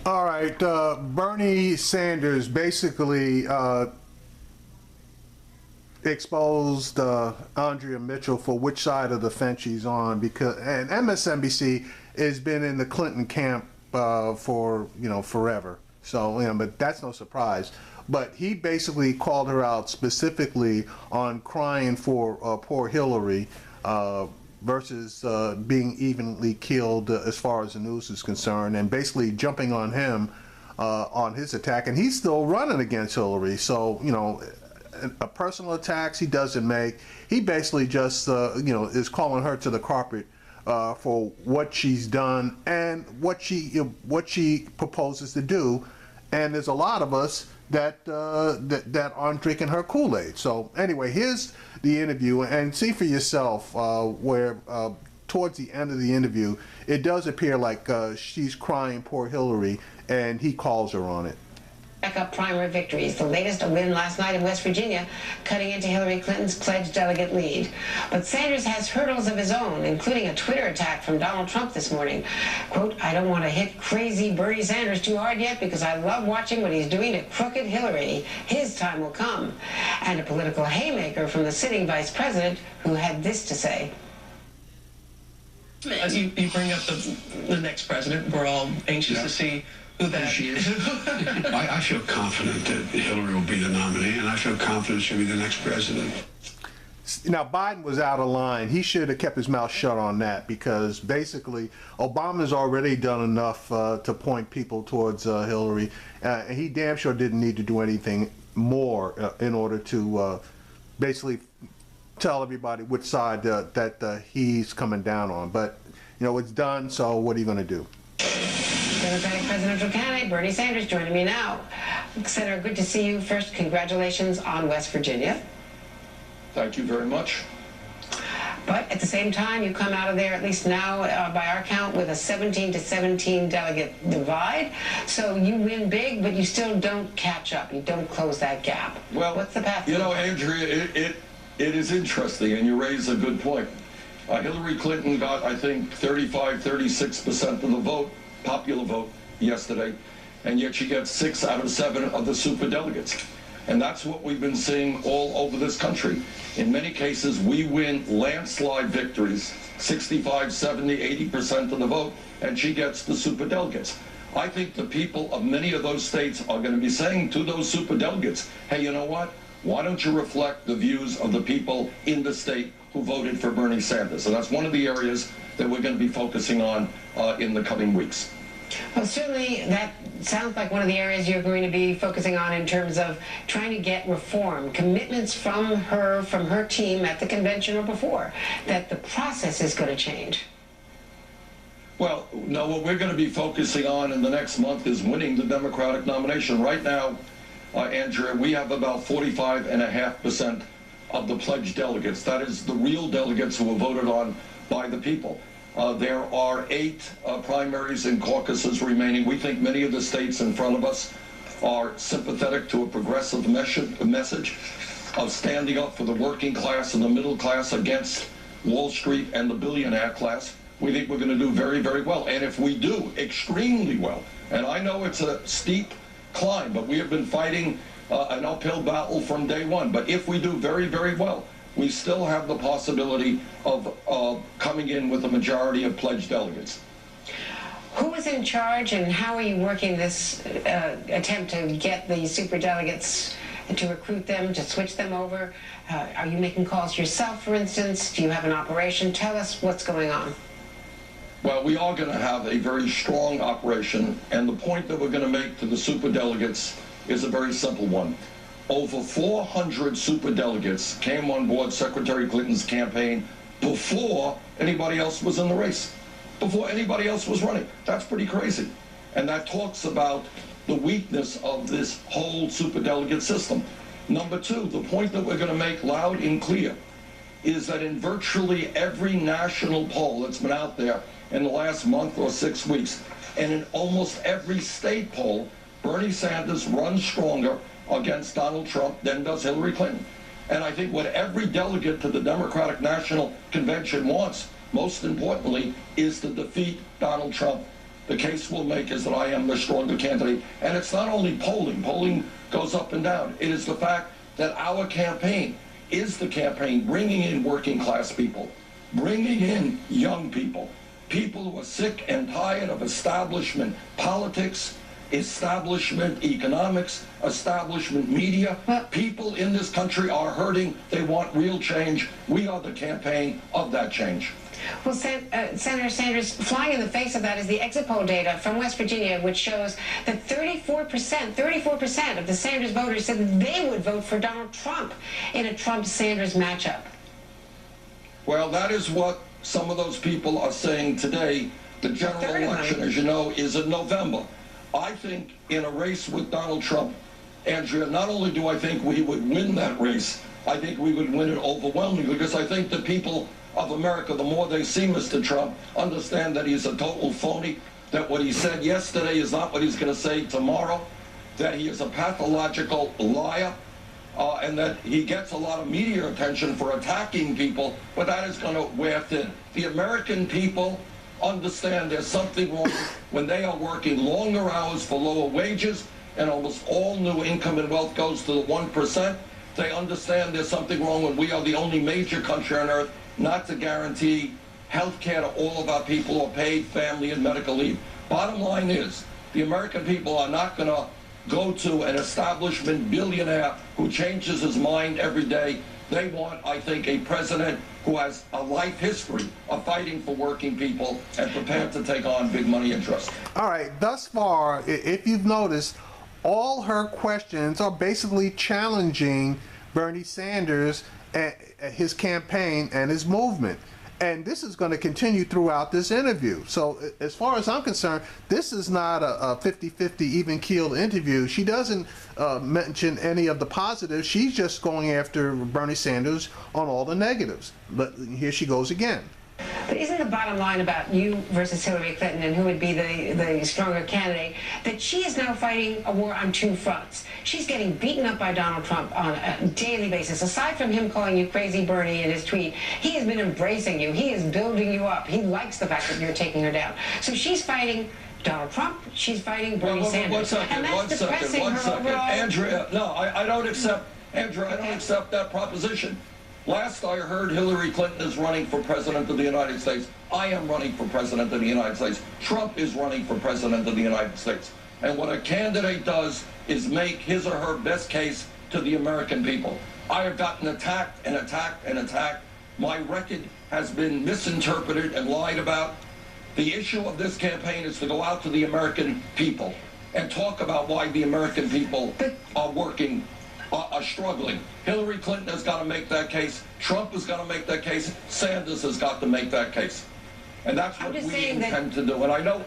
All right, Bernie Sanders basically exposed Andrea Mitchell for which side of the fence she's on, because and MSNBC has been in the Clinton camp for forever. So but that's no surprise. But he basically called her out specifically on crying for poor Hillary versus being evenly killed as far as the news is concerned, and basically jumping on him on his attack, and he's still running against Hillary. So a personal attacks he doesn't make. He basically just is calling her to the carpet for what she's done and what she proposes to do. And there's a lot of us that that aren't drinking her Kool-Aid. So anyway, here's the interview, and see for yourself where towards the end of the interview, it does appear like she's crying poor Hillary, and he calls her on it. Backup primary victories. The latest, a win last night in West Virginia, cutting into Hillary Clinton's pledged delegate lead. But Sanders has hurdles of his own, including a Twitter attack from Donald Trump this morning. Quote, "I don't want to hit crazy Bernie Sanders too hard yet because I love watching what he's doing to crooked Hillary. His time will come." And a political haymaker from the sitting vice president who had this to say. You bring up the next president. We're all anxious to see who that she is. I feel confident that Hillary will be the nominee, and I feel confident she'll be the next president. Now, Biden was out of line. He should have kept his mouth shut on that, because basically Obama's already done enough to point people towards Hillary. And he damn sure didn't need to do anything more in order to basically tell everybody which side that he's coming down on. But, it's done, so what are you going to do? Democratic presidential candidate Bernie Sanders joining me now. Senator, good to see you. First, congratulations on West Virginia. Thank you very much. But at the same time, you come out of there, at least now, by our count, with a 17-17 delegate divide. So you win big, but you still don't catch up. You don't close that gap. Well, what's the path? Andrea, it is interesting, and you raise a good point. Hillary Clinton got, I think, 35-36% of the vote, popular vote, yesterday, and yet she gets 6 out of 7 of the superdelegates. And that's what we've been seeing all over this country. In many cases, we win landslide victories, 65, 70, 80% of the vote, and she gets the superdelegates. I think the people of many of those states are going to be saying to those superdelegates, hey, you know what? Why don't you reflect the views of the people in the state who voted for Bernie Sanders? And that's one of the areas that we're going to be focusing on in the coming weeks. Well, certainly that sounds like one of the areas you're going to be focusing on in terms of trying to get reform, commitments from her team at the convention or before, that the process is going to change. Well, no, what we're going to be focusing on in the next month is winning the Democratic nomination. Right now, Andrea, we have about 45.5% of the pledged delegates. That is the real delegates who were voted on by the people. There are 8 primaries and caucuses remaining. We think many of the states in front of us are sympathetic to a progressive message of standing up for the working class and the middle class against Wall Street and the billionaire class. We think we're going to do very, very well. And if we do extremely well, and I know it's a steep climb, but we have been fighting an uphill battle from day one. But if we do very, very well, we still have the possibility of coming in with a majority of pledged delegates. Who is in charge, and how are you working this attempt to get the superdelegates, to recruit them, to switch them over? Are you making calls yourself, for instance? Do you have an operation? Tell us what's going on. Well, we are going to have a very strong operation, and the point that we're going to make to the superdelegates is a very simple one. Over 400 superdelegates came on board Secretary Clinton's campaign before anybody else was in the race, before anybody else was running. That's pretty crazy. And that talks about the weakness of this whole superdelegate system. Number 2, the point that we're going to make loud and clear is that in virtually every national poll that's been out there in the last month or 6 weeks, and in almost every state poll, Bernie Sanders runs stronger against Donald Trump than does Hillary Clinton. And I think what every delegate to the Democratic National Convention wants, most importantly, is to defeat Donald Trump the case we'll make is that I am the stronger candidate. And it's not only polling. Polling goes up and down. It is the fact that our campaign is the campaign bringing in working class people, bringing in young people, people who are sick and tired of establishment politics, establishment economics, establishment media. People in this country are hurting. They want real change. We are the campaign of that change. Well, Senator Sanders, flying in the face of that is the exit poll data from West Virginia, which shows that 34% of the Sanders voters said that they would vote for Donald Trump in a Trump-Sanders matchup. Well, that is what some of those people are saying today. The general election, as you know, is in November. I think in a race with Donald Trump, Andrea, not only do I think we would win that race, I think we would win it overwhelmingly, because I think the people of America, the more they see Mr. Trump, understand that he's a total phony, that what he said yesterday is not what he's going to say tomorrow, that he is a pathological liar, and that he gets a lot of media attention for attacking people, but that is going to wear thin. The American people understand there's something wrong when they are working longer hours for lower wages, and almost all new income and wealth goes to the 1%. They understand there's something wrong when we are the only major country on earth not to guarantee health care to all of our people or paid family and medical leave. Bottom line is, the American people are not going to go to an establishment billionaire who changes his mind every day. They want, I think, a president who has a life history of fighting for working people and prepared to take on big money interests. All right, thus far, if you've noticed, all her questions are basically challenging Bernie Sanders, his campaign, and his movement. And this is going to continue throughout this interview. So as far as I'm concerned, this is not a 50-50 even-keeled interview. She doesn't mention any of the positives. She's just going after Bernie Sanders on all the negatives. But here she goes again. But isn't the bottom line about you versus Hillary Clinton and who would be the stronger candidate that she is now fighting a war on two fronts? She's getting beaten up by Donald Trump on a daily basis. Aside from him calling you crazy Bernie in his tweet, he has been embracing you. He is building you up. He likes the fact that you're taking her down. So she's fighting Donald Trump. She's fighting Bernie Sanders. One second. Andrea, no, I don't accept, Andrea, I don't accept that proposition. Last I heard, Hillary Clinton is running for president of the United States. I am running for president of the United States. Trump is running for president of the United States. And what a candidate does is make his or her best case to the American people. I have gotten attacked and attacked and attacked. My record has been misinterpreted and lied about. The issue of this campaign is to go out to the American people and talk about why the American people are working, are struggling. Hillary Clinton has got to make that case. Trump has got to make that case. Sanders has got to make that case. And that's what we intend to do. And I know,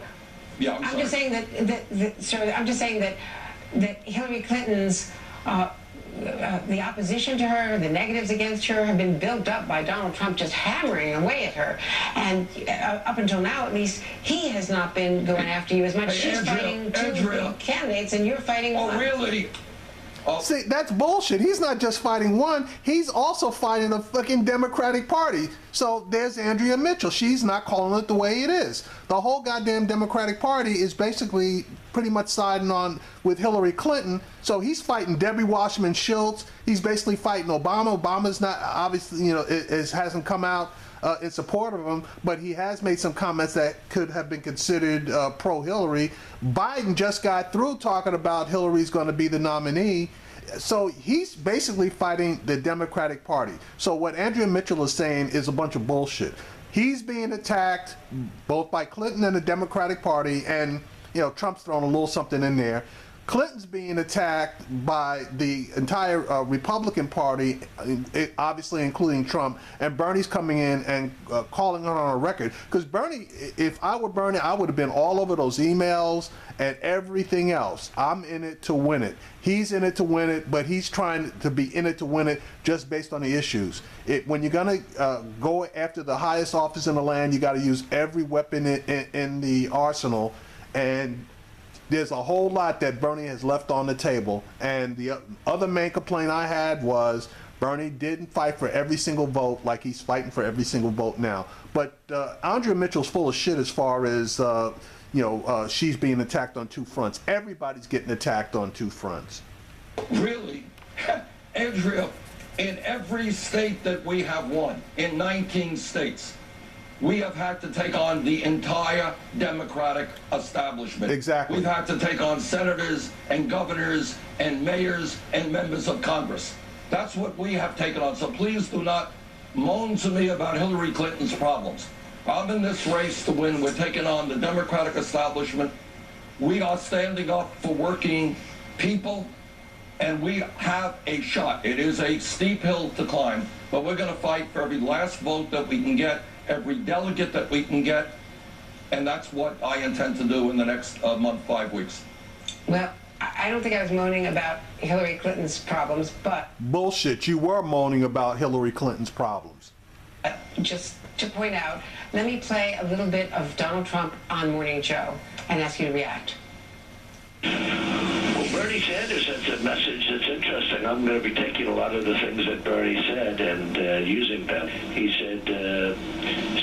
yeah, I'm just saying I'm just saying that Hillary Clinton's, the opposition to her, the negatives against her have been built up by Donald Trump just hammering away at her. And up until now, at least, he has not been going after you as much. She's fighting two candidates, and you're fighting one. Oh, really? See, that's bullshit. He's not just fighting one, he's also fighting the fucking Democratic Party. So there's Andrea Mitchell. She's not calling it the way it is. The whole goddamn Democratic Party is basically pretty much siding on with Hillary Clinton. So he's fighting Debbie Wasserman Schultz. He's basically fighting Obama. Obama's not, obviously, hasn't come out in support of him, but he has made some comments that could have been considered pro-Hillary. Biden just got through talking about Hillary's going to be the nominee. So he's basically fighting the Democratic Party. So what Andrea Mitchell is saying is a bunch of bullshit. He's being attacked both by Clinton and the Democratic Party, and Trump's thrown a little something in there. Clinton's being attacked by the entire Republican Party, obviously including Trump, and Bernie's coming in and calling her on a record. Because Bernie, if I were Bernie, I would have been all over those emails and everything else. I'm in it to win it. He's in it to win it, but he's trying to be in it to win it just based on the issues. When you're going to go after the highest office in the land, you got to use every weapon in the arsenal. And there's a whole lot that Bernie has left on the table. And the other main complaint I had was Bernie didn't fight for every single vote like he's fighting for every single vote now. But Andrea Mitchell's full of shit as far as she's being attacked on two fronts. Everybody's getting attacked on two fronts. Really? Andrea, in every state that we have won, in 19 states, we have had to take on the entire Democratic establishment. Exactly. We've had to take on senators and governors and mayors and members of Congress. That's what we have taken on. So please do not moan to me about Hillary Clinton's problems. I'm in this race to win. We're taking on the Democratic establishment. We are standing up for working people, and we have a shot. It is a steep hill to climb, but we're going to fight for every last vote that we can get, every delegate that we can get, and that's what I intend to do in the next month, 5 weeks. Well, I don't think I was moaning about Hillary Clinton's problems, but... Bullshit, you were moaning about Hillary Clinton's problems. Just to point out, let me play a little bit of Donald Trump on Morning Joe and ask you to react. Well, Bernie Sanders has a message that's interesting. I'm going to be taking a lot of the things that Bernie said and using them. He said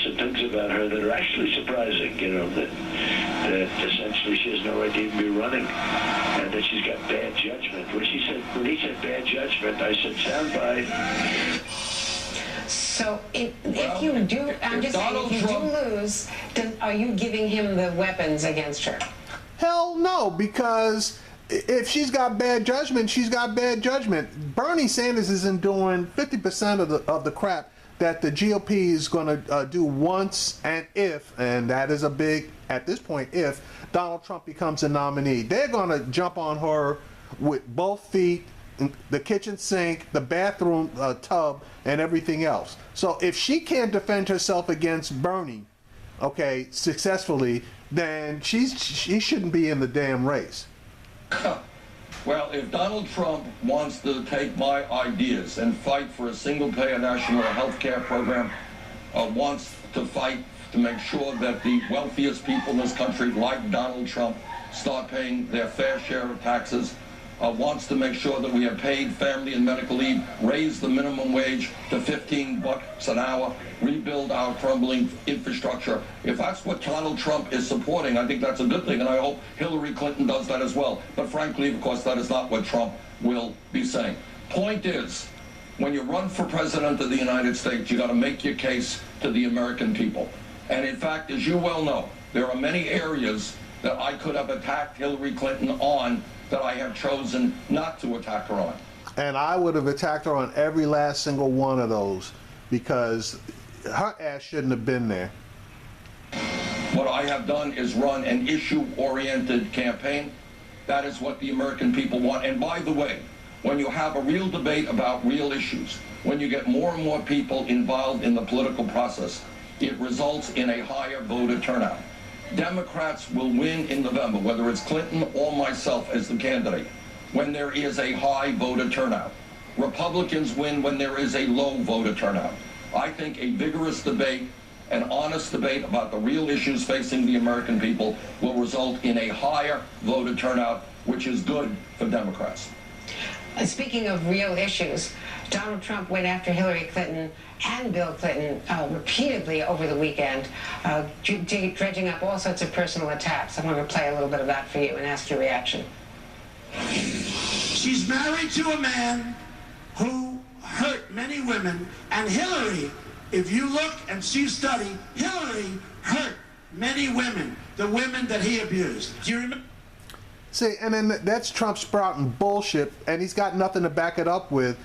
some things about her that are actually surprising, that essentially she has no right to even be running, and that she's got bad judgment. When he said bad judgment, I said soundbite. So if you do, I'm just saying, if you do lose, are you giving him the weapons against her? Hell no, because if she's got bad judgment, she's got bad judgment. Bernie Sanders isn't doing 50% of the crap that the GOP is going to do once and if, and that is a big, at this point, if Donald Trump becomes a nominee. They're going to jump on her with both feet, the kitchen sink, the bathroom tub, and everything else. So if she can't defend herself against Bernie, okay, successfully, then she shouldn't be in the damn race. Well, if Donald Trump wants to take my ideas and fight for a single-payer national health care program, wants to fight to make sure that the wealthiest people in this country, like Donald Trump, start paying their fair share of taxes, wants to make sure that we have paid family and medical leave, raise the minimum wage to $15 an hour, rebuild our crumbling infrastructure. If that's what Donald Trump is supporting, I think that's a good thing, and I hope Hillary Clinton does that as well. But frankly, of course, that is not what Trump will be saying. Point is, when you run for president of the United States, you got to make your case to the American people. And in fact, as you well know, there are many areas that I could have attacked Hillary Clinton on that I have chosen not to attack her on. And I would have attacked her on every last single one of those, because her ass shouldn't have been there. What I have done is run an issue-oriented campaign. That is what the American people want. And by the way, when you have a real debate about real issues, when you get more and more people involved in the political process, it results in a higher voter turnout. Democrats will win in November, whether it's Clinton or myself as the candidate, when there is a high voter turnout. Republicans win when there is a low voter turnout. I think a vigorous debate, an honest debate about the real issues facing the American people will result in a higher voter turnout, which is good for Democrats. Speaking of real issues, Donald Trump went after Hillary Clinton and Bill Clinton repeatedly over the weekend, dredging up all sorts of personal attacks. I want to play a little bit of that for you and ask your reaction. She's married to a man who hurt many women, and Hillary, if you look and see study, Hillary hurt many women, the women that he abused. Do you remember? See, and then that's Trump sprouting bullshit, and he's got nothing to back it up with,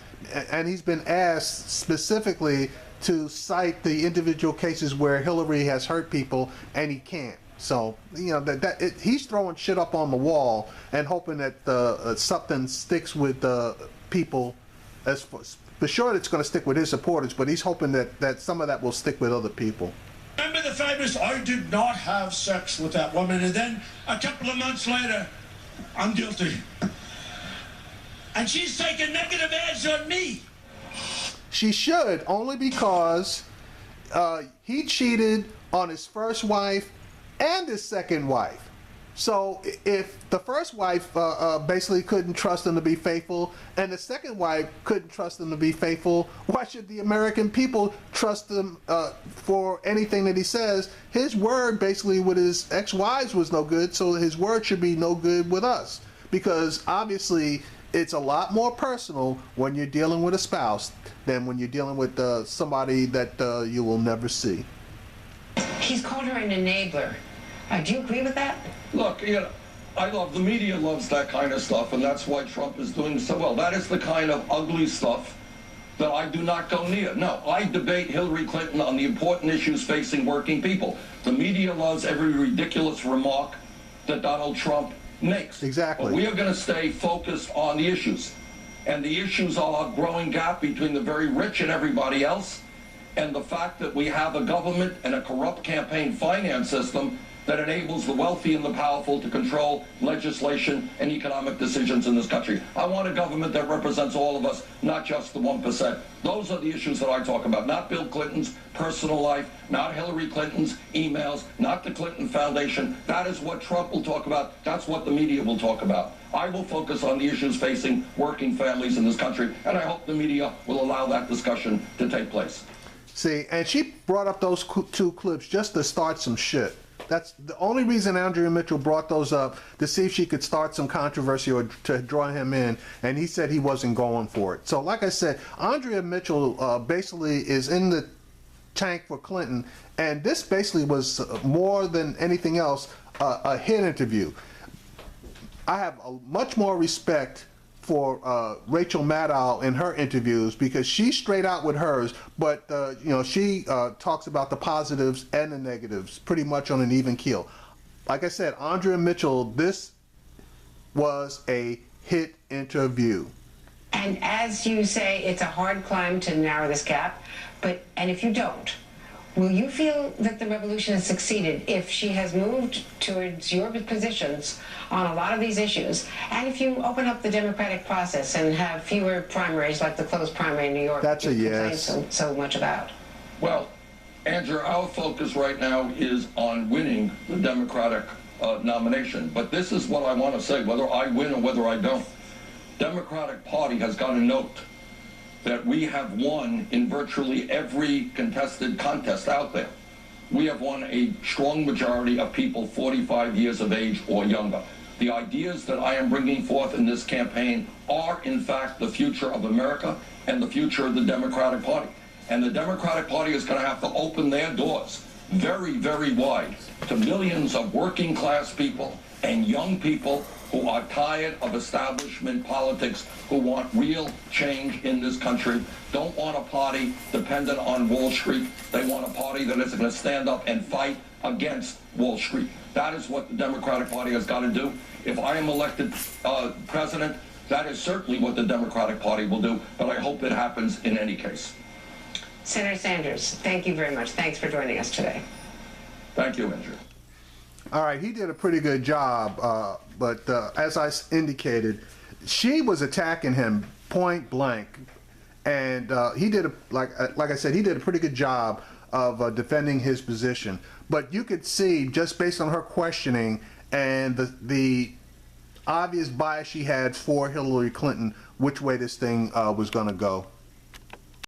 and he's been asked specifically to cite the individual cases where Hillary has hurt people, and he can't. So, he's throwing shit up on the wall and hoping that something sticks with the people. For sure it's going to stick with his supporters, but he's hoping that some of that will stick with other people. Remember the famous, I did not have sex with that woman, and then a couple of months later, I'm guilty. And she's taking negative ads on me. She should, only because he cheated on his first wife and his second wife. So if the first wife basically couldn't trust him to be faithful, and the second wife couldn't trust him to be faithful, why should the American people trust him for anything that he says? His word basically with his ex-wives was no good, so his word should be no good with us. Because obviously it's a lot more personal when you're dealing with a spouse than when you're dealing with somebody that you will never see. He's called her an enabler. Do you agree with that? Look, the media loves that kind of stuff, and that's why Trump is doing so well. That is the kind of ugly stuff that I do not go near. No, I debate Hillary Clinton on the important issues facing working people. The media loves every ridiculous remark that Donald Trump makes. Exactly. But we are going to stay focused on the issues. And the issues are a growing gap between the very rich and everybody else, and the fact that we have a government and a corrupt campaign finance system that enables the wealthy and the powerful to control legislation and economic decisions in this country. I want a government that represents all of us, not just the 1%. Those are the issues that I talk about, not Bill Clinton's personal life, not Hillary Clinton's emails, not the Clinton Foundation. That is what Trump will talk about. That's what the media will talk about. I will focus on the issues facing working families in this country, and I hope the media will allow that discussion to take place. See, and she brought up those two clips just to start some shit. That's the only reason Andrea Mitchell brought those up, to see if she could start some controversy or to draw him in, and he said he wasn't going for it. So like I said, Andrea Mitchell basically is in the tank for Clinton, and this basically was more than anything else a hit interview. I have much more respect for Rachel Maddow in her interviews, because she's straight out with hers, but she talks about the positives and the negatives pretty much on an even keel. Like I said, Andrea Mitchell, this was a hit interview. And as you say, it's a hard climb to narrow this gap, and if you don't, will you feel that the revolution has succeeded if she has moved towards your positions on a lot of these issues, and if you open up the democratic process and have fewer primaries like the closed primary in New York? That's a yes. So much about. Well, Andrew, our focus right now is on winning the Democratic nomination. But this is what I want to say, whether I win or whether I don't. Democratic Party has got to note that we have won in virtually every contested contest out there. We have won a strong majority of people 45 years of age or younger. The ideas that I am bringing forth in this campaign are, in fact, the future of America and the future of the Democratic Party. And the Democratic Party is going to have to open their doors very, very wide to millions of working class people and young people who are tired of establishment politics, who want real change in this country, don't want a party dependent on Wall Street. They want a party that is going to stand up and fight against Wall Street. That is what the Democratic Party has got to do. If I am elected president, that is certainly what the Democratic Party will do, but I hope it happens in any case. Senator Sanders, thank you very much. Thanks for joining us today. Thank you, Andrew. All right, he did a pretty good job, but as I indicated, she was attacking him point blank, and he did like I said, he did a pretty good job of defending his position. But you could see, just based on her questioning and the obvious bias she had for Hillary Clinton, which way this thing was going to go.